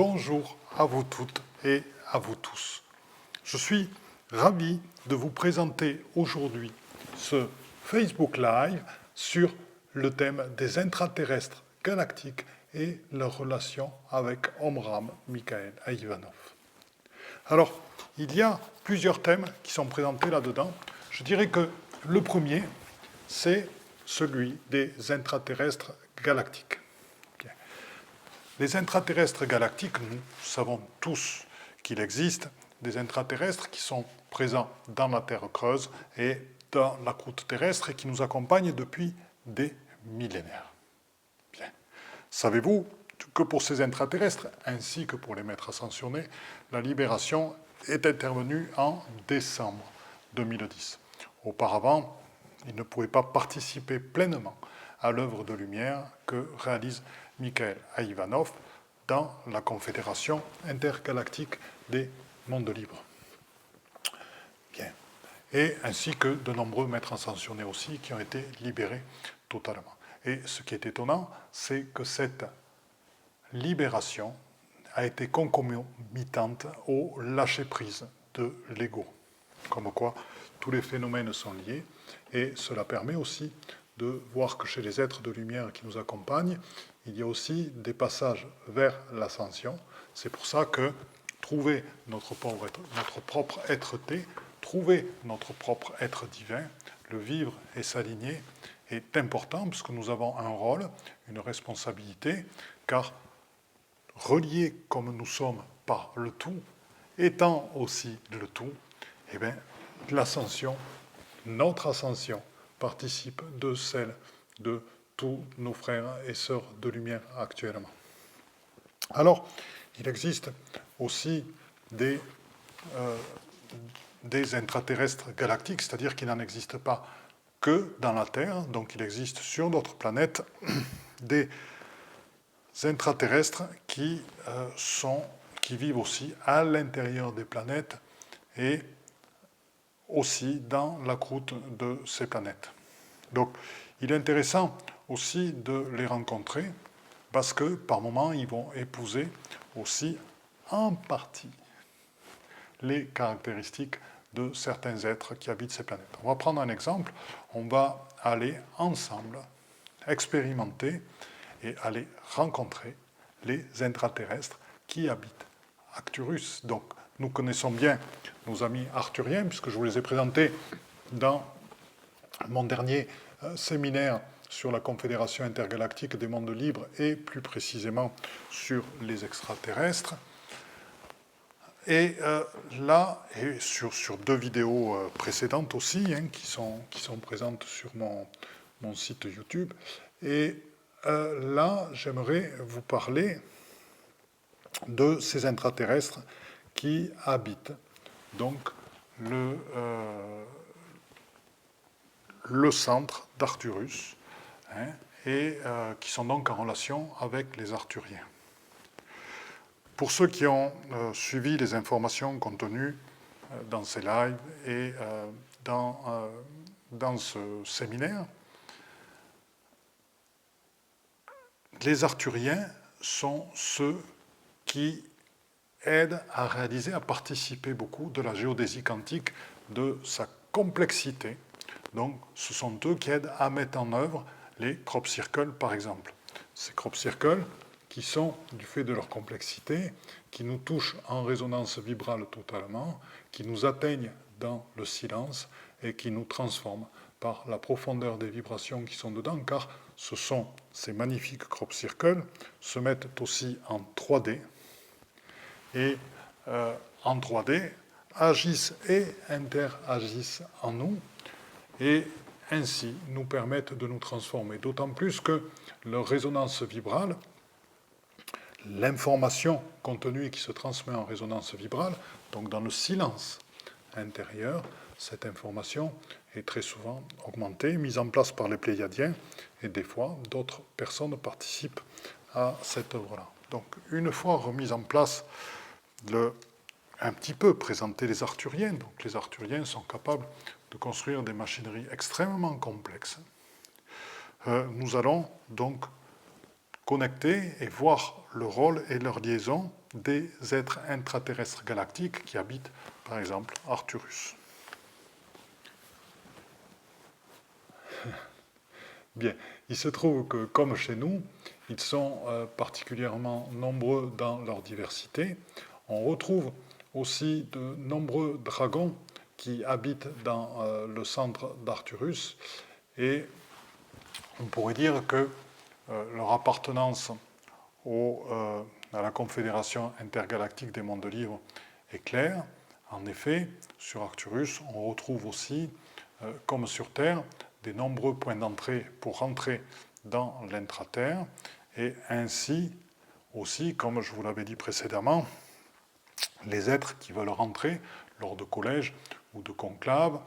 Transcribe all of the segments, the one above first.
Bonjour à vous toutes et à vous tous. Je suis ravi de vous présenter aujourd'hui ce Facebook Live sur le thème des intraterrestres galactiques et leur relation avec Omram Mikhaël Aïvanov. Alors, il y a plusieurs thèmes qui sont présentés là-dedans. Je dirais que le premier, c'est celui des intraterrestres galactiques. Les intraterrestres galactiques, nous savons tous qu'il existe des intraterrestres qui sont présents dans la Terre creuse et dans la croûte terrestre et qui nous accompagnent depuis des millénaires. Bien. Savez-vous que pour ces intraterrestres, ainsi que pour les maîtres ascensionnés, la libération est intervenue en décembre 2010. Auparavant, ils ne pouvaient pas participer pleinement à l'œuvre de lumière que réalise Mikhaël Aïvanov dans la Confédération intergalactique des mondes libres. Bien. Et ainsi que de nombreux maîtres ascensionnés aussi qui ont été libérés totalement. Et ce qui est étonnant, c'est que cette libération a été concomitante au lâcher-prise de l'ego. Comme quoi, tous les phénomènes sont liés, et cela permet aussi de voir que chez les êtres de lumière qui nous accompagnent, il y a aussi des passages vers l'ascension. C'est pour ça que trouver notre propre être-té, trouver notre propre être divin, le vivre et s'aligner est important, puisque nous avons un rôle, une responsabilité, car reliés comme nous sommes par le tout, étant aussi le tout, eh bien, l'ascension, notre ascension, participe de celle de tous nos frères et sœurs de lumière actuellement. Alors, il existe aussi des intraterrestres galactiques, c'est-à-dire qu'il n'en existe pas que dans la Terre, donc il existe sur d'autres planètes des intraterrestres qui vivent aussi à l'intérieur des planètes et aussi dans la croûte de ces planètes. Donc, il est intéressant aussi de les rencontrer parce que, par moments, ils vont épouser aussi en partie les caractéristiques de certains êtres qui habitent ces planètes. On va prendre un exemple. On va aller ensemble expérimenter et aller rencontrer les intraterrestres qui habitent Arcturus. Donc, nous connaissons bien nos amis arthuriens, puisque je vous les ai présentés dans mon dernier séminaire sur la Confédération intergalactique des mondes libres et plus précisément sur les extraterrestres. Et là, et sur deux vidéos précédentes aussi, qui sont présentes sur mon site YouTube, et là, j'aimerais vous parler de ces intraterrestres qui habitent donc le centre d'Arcturus, et qui sont donc en relation avec les arthuriens. Pour ceux qui ont suivi les informations contenues dans ces lives et dans ce séminaire, les arthuriens sont ceux qui aident à réaliser, à participer beaucoup de la géodésie quantique, de sa complexité. Donc, ce sont eux qui aident à mettre en œuvre les crop circles, par exemple. Ces crop circles, qui sont, du fait de leur complexité, qui nous touchent en résonance vibrale totalement, qui nous atteignent dans le silence et qui nous transforment par la profondeur des vibrations qui sont dedans, car ces magnifiques crop circles se mettent aussi en 3D, et en 3D agissent et interagissent en nous, et ainsi nous permettent de nous transformer. D'autant plus que leur résonance vibrale, l'information contenue et qui se transmet en résonance vibrale, donc dans le silence intérieur, cette information est très souvent augmentée, mise en place par les Pléiadiens, et des fois, d'autres personnes participent à cette œuvre-là. Donc, une fois remise en place, un petit peu présenter les arthuriens. Donc, les arthuriens sont capables de construire des machineries extrêmement complexes. Nous allons donc connecter et voir le rôle et leur liaison des êtres intraterrestres galactiques qui habitent, par exemple, Arcturus. Bien, il se trouve que, comme chez nous, ils sont particulièrement nombreux dans leur diversité. On retrouve aussi de nombreux dragons qui habitent dans le centre d'Arcturus, et on pourrait dire que leur appartenance à la Confédération intergalactique des mondes libres est claire. En effet, sur Arcturus, on retrouve aussi, comme sur Terre, des nombreux points d'entrée pour rentrer dans l'intraterre, et ainsi aussi, comme je vous l'avais dit précédemment, les êtres qui veulent rentrer lors de collèges ou de conclaves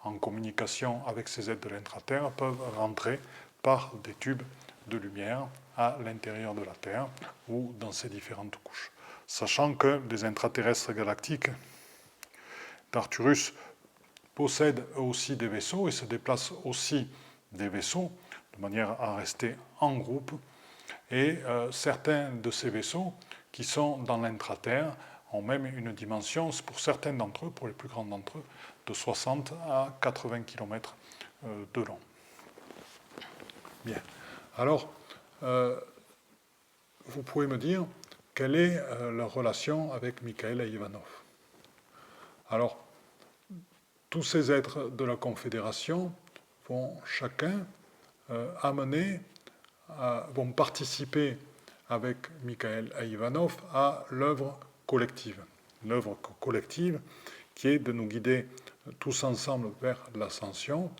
en communication avec ces êtres de l'intraterre peuvent rentrer par des tubes de lumière à l'intérieur de la Terre ou dans ses différentes couches. Sachant que les intraterrestres galactiques d'Arcturus possèdent aussi des vaisseaux et se déplacent aussi des vaisseaux de manière à rester en groupe. Et certains de ces vaisseaux qui sont dans l'intraterre ont même une dimension, pour certains d'entre eux, pour les plus grands d'entre eux, de 60 à 80 km de long. Bien. Alors, vous pouvez me dire quelle est leur relation avec Mikhail et Ivanov. Alors, tous ces êtres de la Confédération vont chacun vont participer avec Mikhail et Ivanov à l'œuvre collective. L'œuvre collective qui est de nous guider tous ensemble vers l'ascension,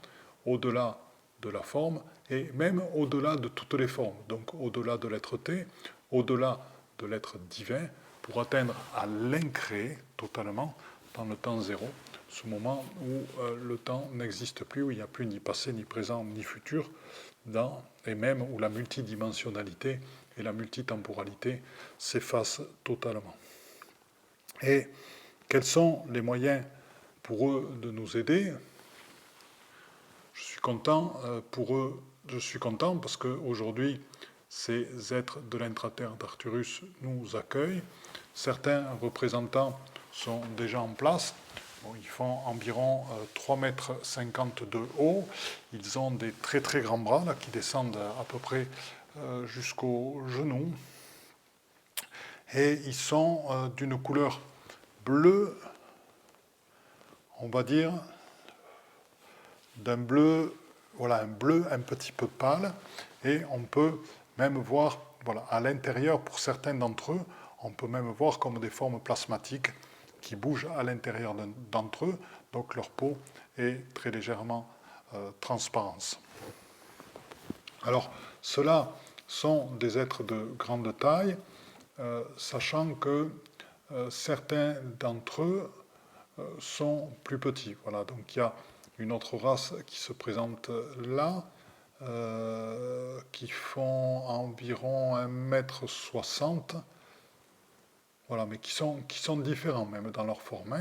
au-delà de la forme et même au-delà de toutes les formes, donc au-delà de l'être-té, au-delà de l'être divin, pour atteindre à l'incréé totalement dans le temps zéro, ce moment où le temps n'existe plus, où il n'y a plus ni passé, ni présent, ni futur, et même où la multidimensionnalité et la multitemporalité s'effacent totalement. Et quels sont les moyens pour eux de nous aider? Je suis content pour eux, je suis content parce qu'aujourd'hui, ces êtres de l'intraterre d'Arcturus nous accueillent. Certains représentants sont déjà en place. Bon, ils font environ 3,50 m de haut. Ils ont des très très grands bras là, qui descendent à peu près jusqu'aux genoux. Et ils sont d'une couleur bleue, on va dire, d'un bleu, voilà, un bleu un petit peu pâle. Et on peut même voir, voilà, à l'intérieur, pour certains d'entre eux, on peut même voir comme des formes plasmatiques qui bougent à l'intérieur d'entre eux, donc leur peau est très légèrement transparente. Alors, ceux-là sont des êtres de grande taille, sachant que certains d'entre eux sont plus petits. Voilà, donc il y a une autre race qui se présente là, qui font environ 1,60 m. Voilà, mais qui sont différents même dans leur forme.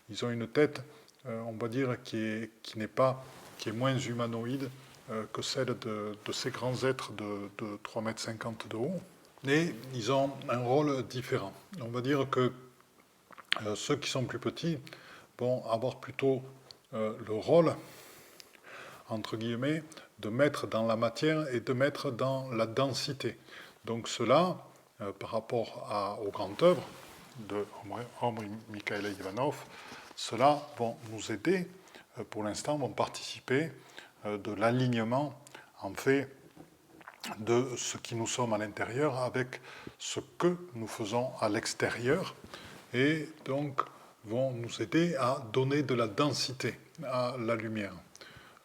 Ils ont une tête, on va dire, qui est moins humanoïde que celle de ces grands êtres de 3,50 m de haut. Et ils ont un rôle différent. On va dire que ceux qui sont plus petits vont avoir plutôt le rôle, entre guillemets, de mettre dans la matière et de mettre dans la densité. Donc cela, par rapport aux grandes œuvres de Omri, Mikhail et Ivanov, cela vont nous aider, pour l'instant, vont participer de l'alignement, en fait, de ce qui nous sommes à l'intérieur avec ce que nous faisons à l'extérieur, et donc vont nous aider à donner de la densité à la lumière.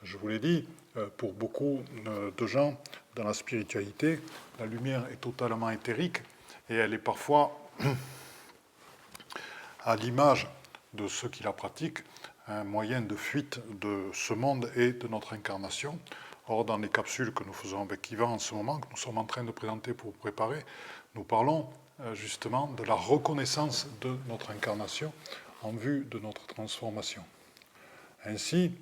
Je vous l'ai dit, pour beaucoup de gens dans la spiritualité, la lumière est totalement éthérique et elle est parfois, à l'image de ceux qui la pratiquent, un moyen de fuite de ce monde et de notre incarnation. Or, dans les capsules que nous faisons avec Yvan en ce moment, que nous sommes en train de présenter pour vous préparer, nous parlons justement de la reconnaissance de notre incarnation en vue de notre transformation. Ainsi,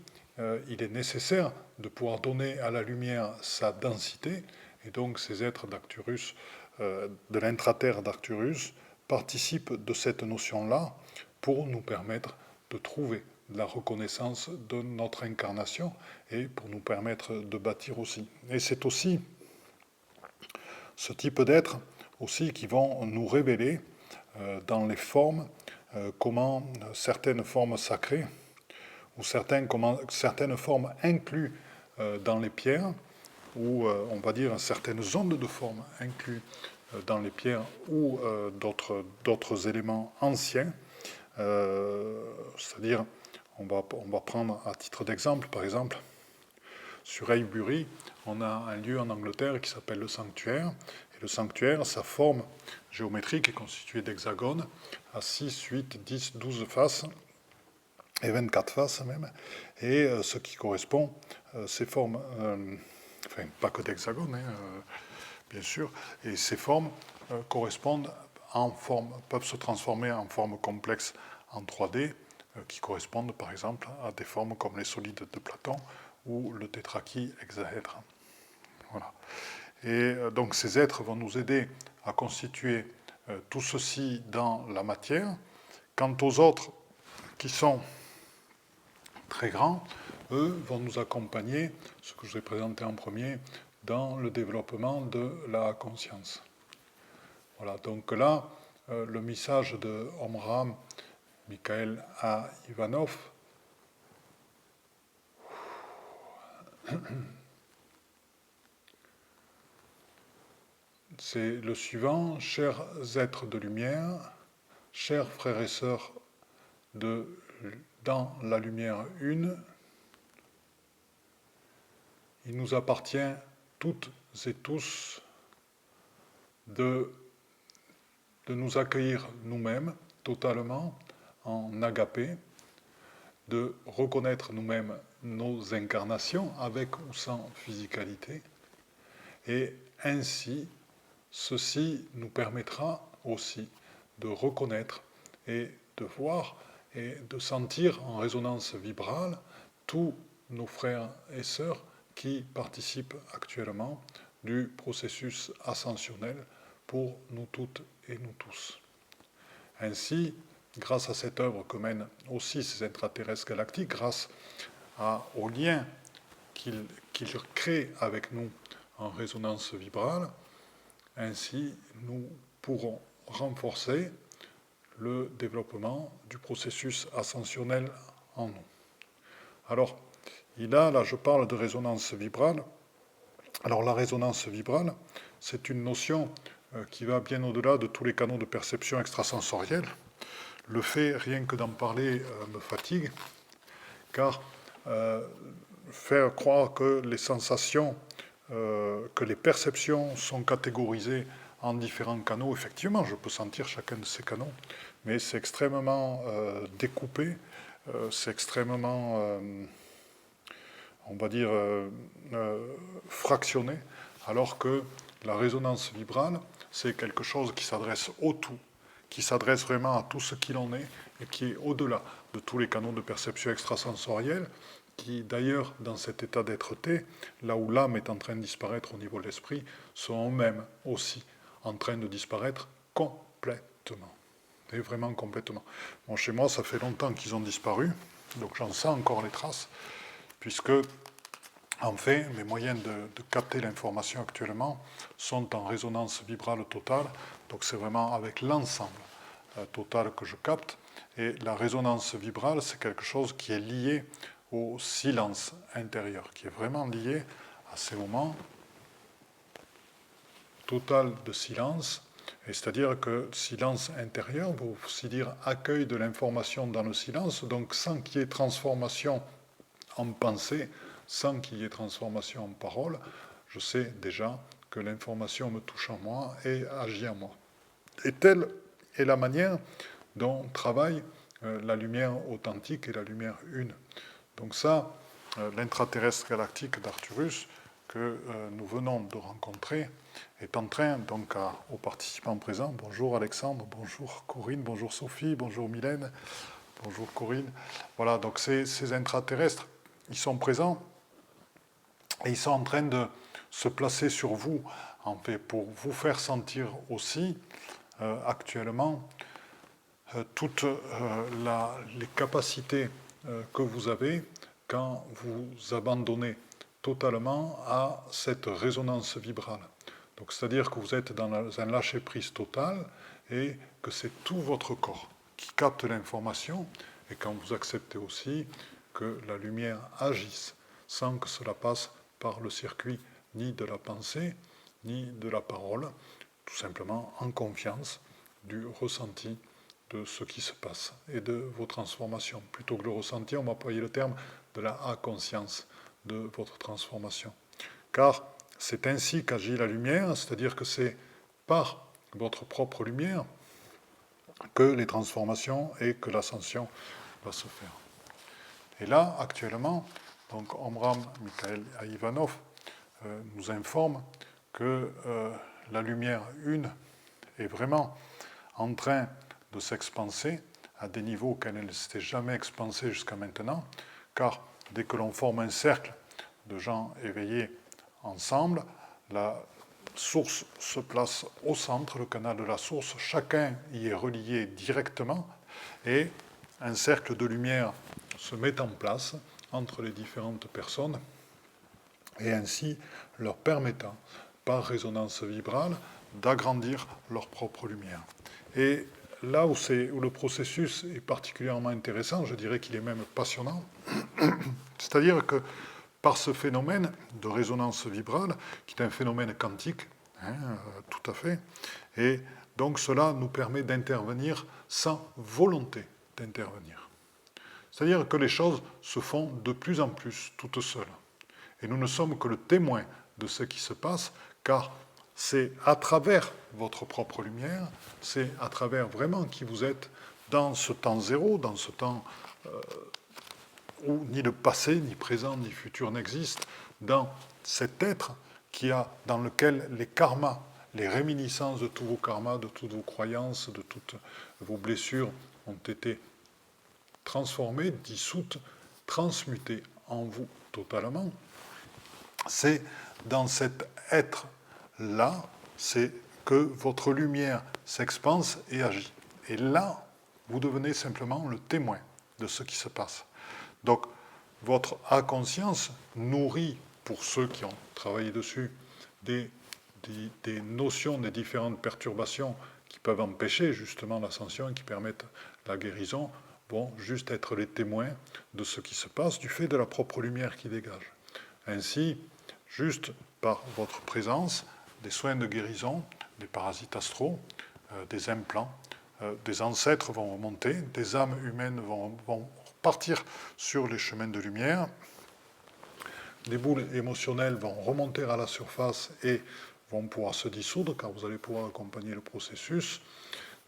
il est nécessaire de pouvoir donner à la lumière sa densité, Et donc ces êtres d'Arcturus, de l'intraterre d'Arcturus, participent de cette notion-là pour nous permettre de trouver la reconnaissance de notre incarnation et pour nous permettre de bâtir aussi. Et c'est aussi ce type d'êtres aussi qui vont nous révéler dans les formes comment certaines formes sacrées ou certaines formes incluses dans les pierres, ou on va dire certaines ondes de forme incluses dans les pierres ou d'autres éléments anciens. C'est-à-dire, on va prendre à titre d'exemple, par exemple, sur Highbury, on a un lieu en Angleterre qui s'appelle le sanctuaire. Et le sanctuaire, sa forme géométrique est constituée d'hexagones à 6, 8, 10, 12 faces, et 24 faces même. Et ce qui correspond, ces formes, enfin pas que d'hexagones, bien sûr, et ces formes correspondent peuvent se transformer en formes complexes en 3D, qui correspondent par exemple à des formes comme les solides de Platon ou le tétrachihexaèdre. Voilà. Et donc ces êtres vont nous aider à constituer tout ceci dans la matière. Quant aux autres qui sont très grands, eux vont nous accompagner, ce que je vous ai présenté en premier, dans le développement de la conscience. Voilà, donc là, le message de Omram Mikhail à Ivanov, c'est le suivant: chers êtres de lumière, chers frères et sœurs dans la lumière une, il nous appartient toutes et tous de nous accueillir nous-mêmes totalement en agapé, de reconnaître nous-mêmes nos incarnations avec ou sans physicalité, et ainsi ceci nous permettra aussi de reconnaître et de voir et de sentir en résonance vibrale tous nos frères et sœurs qui participent actuellement du processus ascensionnel pour nous toutes et nous tous. Ainsi, grâce à cette œuvre que mènent aussi ces extraterrestres galactiques, grâce au lien qu'ils créent avec nous en résonance vibrale, ainsi nous pourrons renforcer le développement du processus ascensionnel en nous. Alors, là je parle de résonance vibrale. Alors la résonance vibrale, c'est une notion qui va bien au-delà de tous les canaux de perception extrasensorielle. Le fait, rien que d'en parler, me fatigue, car faire croire que les sensations, que les perceptions sont catégorisées en différents canaux, effectivement, je peux sentir chacun de ces canaux, mais c'est extrêmement découpé, c'est extrêmement, on va dire, fractionné, alors que la résonance vibrale, c'est quelque chose qui s'adresse au tout, qui s'adresse vraiment à tout ce qu'il en est, et qui est au-delà de tous les canaux de perception extrasensorielle, qui d'ailleurs, dans cet état d'être-té, là où l'âme est en train de disparaître au niveau de l'esprit, sont eux-mêmes aussi en train de disparaître complètement. Et vraiment complètement. Bon, chez moi, ça fait longtemps qu'ils ont disparu, donc j'en sens encore les traces, puisque, en fait, mes moyens de capter l'information actuellement sont en résonance vibrale totale, donc c'est vraiment avec l'ensemble total que je capte, et la résonance vibrale, c'est quelque chose qui est lié au silence intérieur, qui est vraiment lié à ces moments total de silence, et c'est-à-dire que silence intérieur veut aussi dire accueil de l'information dans le silence, donc sans qu'il y ait transformation en pensée, sans qu'il y ait transformation en parole, je sais déjà que l'information me touche en moi et agit en moi. Et telle est la manière dont travaille la lumière authentique et la lumière une. Donc ça, l'intraterrestre galactique d'Arcturus, que nous venons de rencontrer, est en train, donc aux participants présents, bonjour Alexandre, bonjour Corinne, bonjour Sophie, bonjour Mylène, bonjour Corinne. Voilà, donc ces intraterrestres, ils sont présents et ils sont en train de se placer sur vous, en fait, pour vous faire sentir aussi, actuellement, toutes les capacités que vous avez quand vous abandonnez totalement à cette résonance vibrale. Donc, c'est-à-dire que vous êtes dans un lâcher-prise total et que c'est tout votre corps qui capte l'information, et quand vous acceptez aussi que la lumière agisse sans que cela passe par le circuit ni de la pensée, ni de la parole, tout simplement en confiance du ressenti de ce qui se passe et de vos transformations. Plutôt que le ressenti, on va employer le terme de la conscience de votre transformation. Car c'est ainsi qu'agit la lumière, c'est-à-dire que c'est par votre propre lumière que les transformations et que l'ascension va se faire. Et là, actuellement, donc Omram Mikhail Ivanov nous informe que la lumière une est vraiment en train de s'expanser à des niveaux auxquels elle ne s'était jamais expansée jusqu'à maintenant, car dès que l'on forme un cercle de gens éveillés ensemble, la source se place au centre, le canal de la source, chacun y est relié directement, et un cercle de lumière se met en place entre les différentes personnes, et ainsi leur permettant, par résonance vibrale, d'agrandir leur propre lumière. Et là où le processus est particulièrement intéressant, je dirais qu'il est même passionnant, c'est-à-dire que par ce phénomène de résonance vibrale, qui est un phénomène quantique, tout à fait, et donc cela nous permet d'intervenir sans volonté d'intervenir. C'est-à-dire que les choses se font de plus en plus toutes seules. Et nous ne sommes que le témoin de ce qui se passe, car c'est à travers votre propre lumière, c'est à travers vraiment qui vous êtes dans ce temps zéro, dans ce temps où ni le passé, ni présent, ni futur n'existent, dans cet être dans lequel les karmas, les réminiscences de tous vos karmas, de toutes vos croyances, de toutes vos blessures ont été transformées, dissoutes, transmutées en vous totalement. C'est dans cet être-là, c'est que votre lumière s'expanse et agit. Et là, vous devenez simplement le témoin de ce qui se passe. Donc, votre inconscience nourrit, pour ceux qui ont travaillé dessus, des notions des différentes perturbations qui peuvent empêcher justement l'ascension et qui permettent la guérison, vont juste être les témoins de ce qui se passe du fait de la propre lumière qui dégage. Ainsi, juste par votre présence, des soins de guérison, des parasites astraux, des implants, des ancêtres vont remonter, des âmes humaines vont partir sur les chemins de lumière, des boules émotionnelles vont remonter à la surface et vont pouvoir se dissoudre, car vous allez pouvoir accompagner le processus,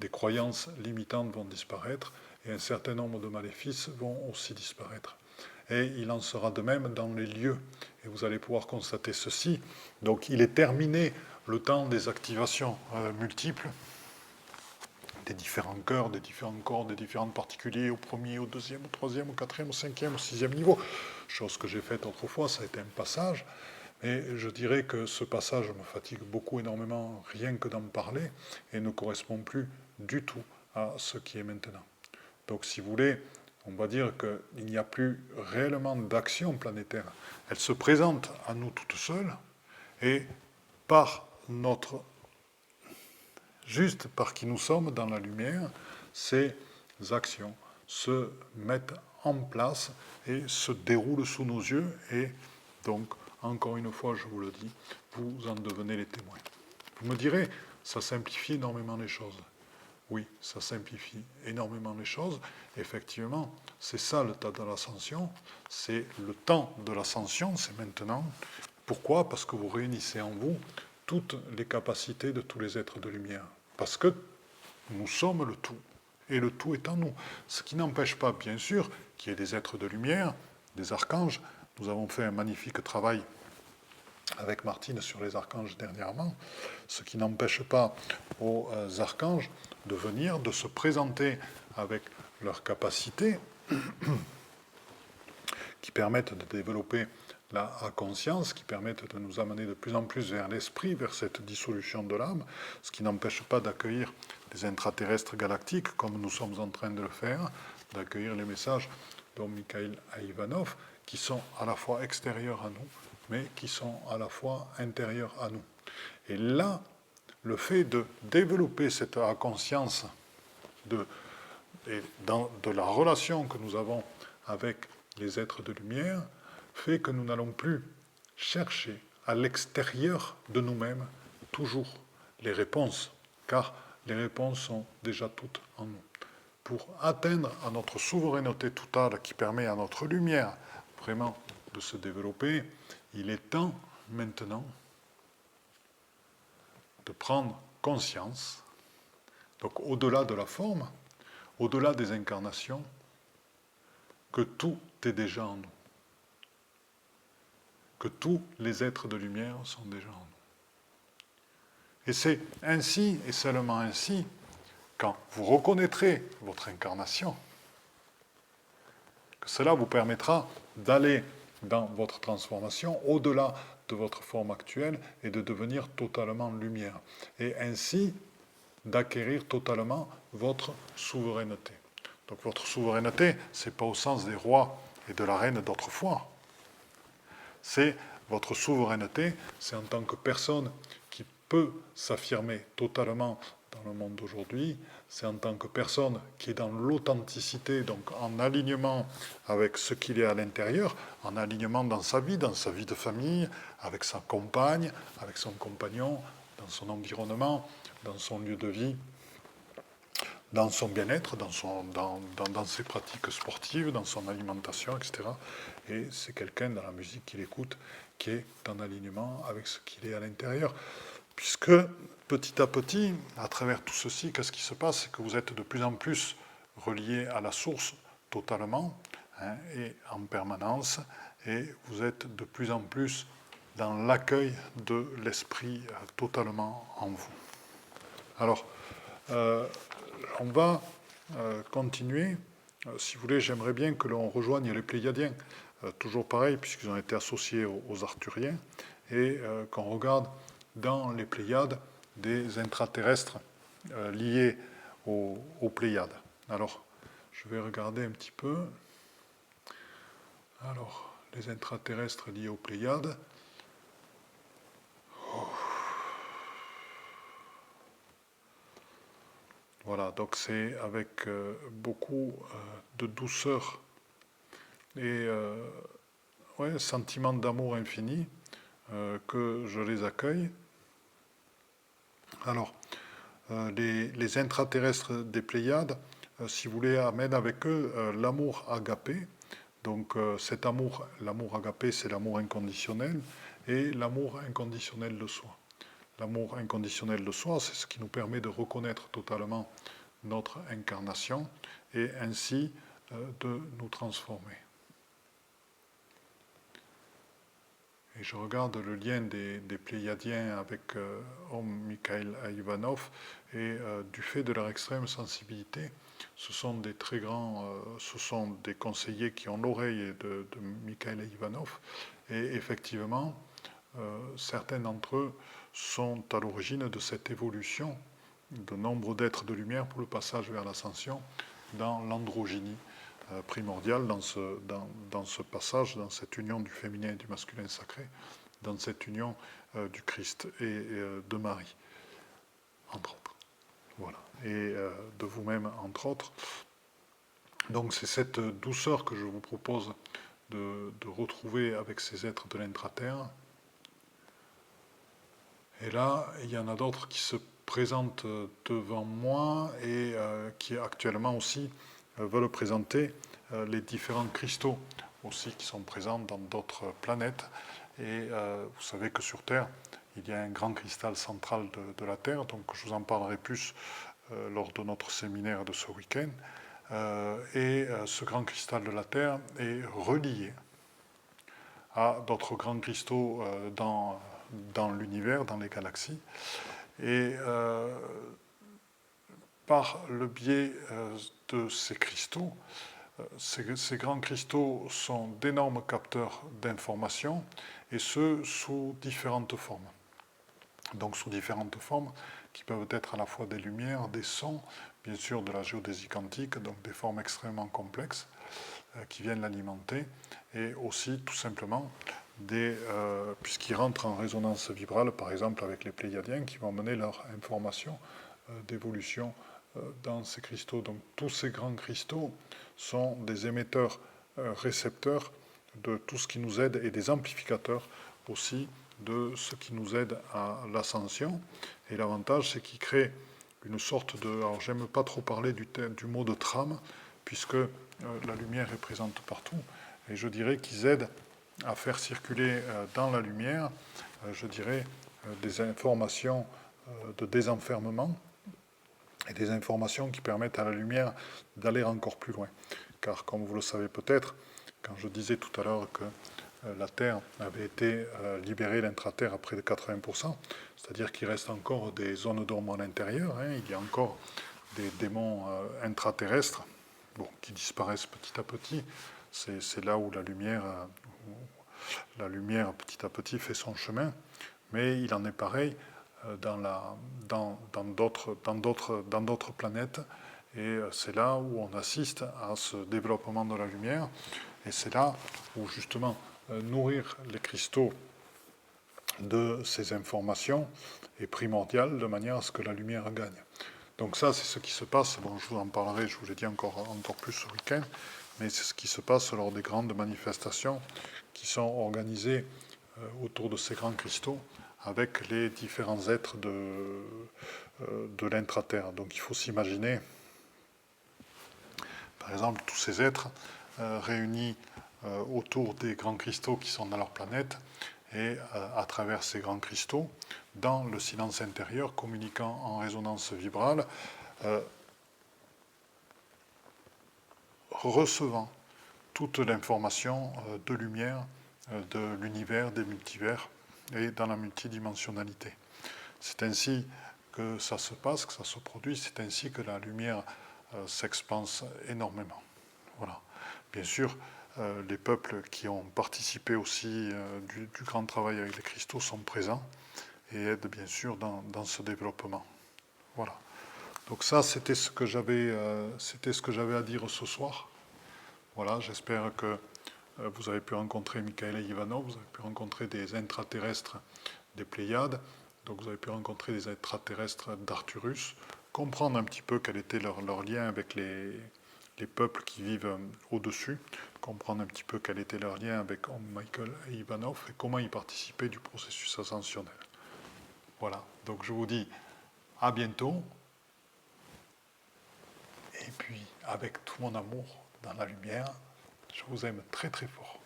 des croyances limitantes vont disparaître, et un certain nombre de maléfices vont aussi disparaître. Et il en sera de même dans les lieux, et vous allez pouvoir constater ceci. Donc il est terminé le temps des activations multiples, des différents cœurs, des différents corps, des différents particuliers, au premier, au deuxième, au troisième, au quatrième, au cinquième, au sixième niveau. Chose que j'ai faite autrefois, ça a été un passage. Mais je dirais que ce passage me fatigue beaucoup, énormément, rien que d'en parler, et ne correspond plus du tout à ce qui est maintenant. Donc si vous voulez, on va dire qu'il n'y a plus réellement d'action planétaire. Elle se présente à nous toutes seules, et juste par qui nous sommes dans la lumière, ces actions se mettent en place et se déroulent sous nos yeux, et donc, encore une fois, je vous le dis, vous en devenez les témoins. Vous me direz, ça simplifie énormément les choses. Oui, ça simplifie énormément les choses. Effectivement, c'est ça le tas de l'ascension, c'est le temps de l'ascension, c'est maintenant. Pourquoi ? Parce que vous réunissez en vous toutes les capacités de tous les êtres de lumière. Parce que nous sommes le tout, et le tout est en nous. Ce qui n'empêche pas, bien sûr, qu'il y ait des êtres de lumière, des archanges. Nous avons fait un magnifique travail avec Martine sur les archanges dernièrement, ce qui n'empêche pas aux archanges de venir, de se présenter avec leurs capacités qui permettent de développer la conscience, qui permettent de nous amener de plus en plus vers l'esprit, vers cette dissolution de l'âme, ce qui n'empêche pas d'accueillir des intraterrestres galactiques, comme nous sommes en train de le faire, d'accueillir les messages dont Mikhail Ivanov, qui sont à la fois extérieurs à nous, mais qui sont à la fois intérieurs à nous. Et là, le fait de développer cette conscience de la relation que nous avons avec les êtres de lumière fait que nous n'allons plus chercher à l'extérieur de nous-mêmes toujours les réponses, car les réponses sont déjà toutes en nous. Pour atteindre à notre souveraineté totale qui permet à notre lumière vraiment de se développer, il est temps maintenant de prendre conscience, donc au-delà de la forme, au-delà des incarnations, que tout est déjà en nous, que tous les êtres de lumière sont déjà en nous. Et c'est ainsi, et seulement ainsi, quand vous reconnaîtrez votre incarnation, que cela vous permettra d'aller dans votre transformation au-delà de votre forme actuelle et de devenir totalement lumière. Et ainsi d'acquérir totalement votre souveraineté. Donc votre souveraineté, ce n'est pas au sens des rois et de la reine d'autrefois. C'est votre souveraineté, c'est en tant que personne qui peut s'affirmer totalement dans le monde d'aujourd'hui, c'est en tant que personne qui est dans l'authenticité, donc en alignement avec ce qu'il est à l'intérieur, en alignement dans sa vie de famille, avec sa compagne, avec son compagnon, dans son environnement, dans son lieu de vie, dans son bien-être, dans ses pratiques sportives, dans son alimentation, etc. Et c'est quelqu'un dans la musique qu'il écoute qui est en alignement avec ce qu'il est à l'intérieur. Puisque petit à petit, à travers tout ceci, qu'est-ce qui se passe? C'est que vous êtes de plus en plus relié à la source totalement, et en permanence, et vous êtes de plus en plus dans l'accueil de l'esprit totalement en vous. Alors, on va continuer. Si vous voulez, j'aimerais bien que l'on rejoigne les Pléiadiens, toujours pareil, puisqu'ils ont été associés aux Arthuriens, et qu'on regarde dans les Pléiades des intraterrestres liés aux Pléiades. Alors, je vais regarder un petit peu. Alors, les intraterrestres liés aux Pléiades. Voilà, donc c'est avec beaucoup de douceur et sentiment d'amour infini que je les accueille. Alors, les intraterrestres des Pléiades, si vous voulez, amènent avec eux l'amour agapé. Donc cet amour, l'amour agapé, c'est l'amour inconditionnel, et l'amour inconditionnel de soi. L'amour inconditionnel de soi, c'est ce qui nous permet de reconnaître totalement notre incarnation et ainsi de nous transformer. Et je regarde le lien des Pléiadiens avec Mikhail Ivanov, et du fait de leur extrême sensibilité, ce sont des très grands, ce sont des conseillers qui ont l'oreille de Mikhail Ivanov, et effectivement, certains d'entre eux sont à l'origine de cette évolution de nombre d'êtres de lumière pour le passage vers l'ascension dans l'androgynie primordiale, dans ce passage, dans cette union du féminin et du masculin sacré, dans cette union du Christ et de Marie, entre autres. Voilà. Et de vous-même, entre autres. Donc c'est cette douceur que je vous propose de retrouver avec ces êtres de l'intraterre. Et là, il y en a d'autres qui se présentent devant moi et qui actuellement aussi veulent présenter les différents cristaux aussi qui sont présents dans d'autres planètes. Et vous savez que sur Terre, il y a un grand cristal central de la Terre, donc je vous en parlerai plus lors de notre séminaire de ce week-end. Et ce grand cristal de la Terre est relié à d'autres grands cristaux dans l'univers, dans les galaxies. Et par le biais de ces cristaux, Ces grands cristaux sont d'énormes capteurs d'informations, et ce, sous différentes formes. Donc sous différentes formes qui peuvent être à la fois des lumières, des sons, bien sûr de la géodésie quantique, donc des formes extrêmement complexes qui viennent l'alimenter, et aussi tout simplement puisqu'ils rentrent en résonance vibrale, par exemple avec les Pléiadiens, qui vont mener leur information d'évolution dans ces cristaux. Donc tous ces grands cristaux sont des émetteurs récepteurs de tout ce qui nous aide, et des amplificateurs aussi de ce qui nous aide à l'ascension. Et l'avantage, c'est qu'ils créent une sorte de... Alors j'aime pas trop parler du mot de trame, puisque la lumière est présente partout, et je dirais qu'ils aident à faire circuler dans la lumière, je dirais, des informations de désenfermement, et des informations qui permettent à la lumière d'aller encore plus loin. Car comme vous le savez peut-être, quand je disais tout à l'heure que la Terre avait été libérée, l'intra-Terre, à près de 80%, c'est-à-dire qu'il reste encore des zones d'ombre à l'intérieur, hein, il y a encore des démons intraterrestres, bon, qui disparaissent petit à petit. C'est là où la lumière petit à petit fait son chemin, mais il en est pareil dans d'autres planètes, et c'est là où on assiste à ce développement de la lumière, et c'est là où justement nourrir les cristaux de ces informations est primordial, de manière à ce que la lumière gagne. Donc ça, c'est ce qui se passe, bon, je vous en parlerai, je vous l'ai dit encore plus ce week-end, mais c'est ce qui se passe lors des grandes manifestations qui sont organisées autour de ces grands cristaux, avec les différents êtres de l'intra-terre. Donc il faut s'imaginer, par exemple, tous ces êtres réunis autour des grands cristaux qui sont dans leur planète, et à travers ces grands cristaux, dans le silence intérieur, communiquant en résonance vibrale, recevant toute l'information de lumière de l'univers, des multivers, et dans la multidimensionnalité. C'est ainsi que ça se passe, que ça se produit, c'est ainsi que la lumière s'expanse énormément. Voilà. Bien sûr, les peuples qui ont participé aussi du grand travail avec les cristaux sont présents et aident bien sûr dans ce développement. Voilà. Donc ça, c'était ce que j'avais à dire ce soir. Voilà, j'espère que vous avez pu rencontrer Mikhail Ivanov, vous avez pu rencontrer des intraterrestres des Pléiades, donc vous avez pu rencontrer des extraterrestres d'Arcturus, comprendre un petit peu quel était leur lien avec les peuples qui vivent au-dessus, comprendre un petit peu quel était leur lien avec Michael Ivanov et comment ils participaient du processus ascensionnel. Voilà, donc je vous dis à bientôt, et puis avec tout mon amour dans la lumière, je vous aime très très fort.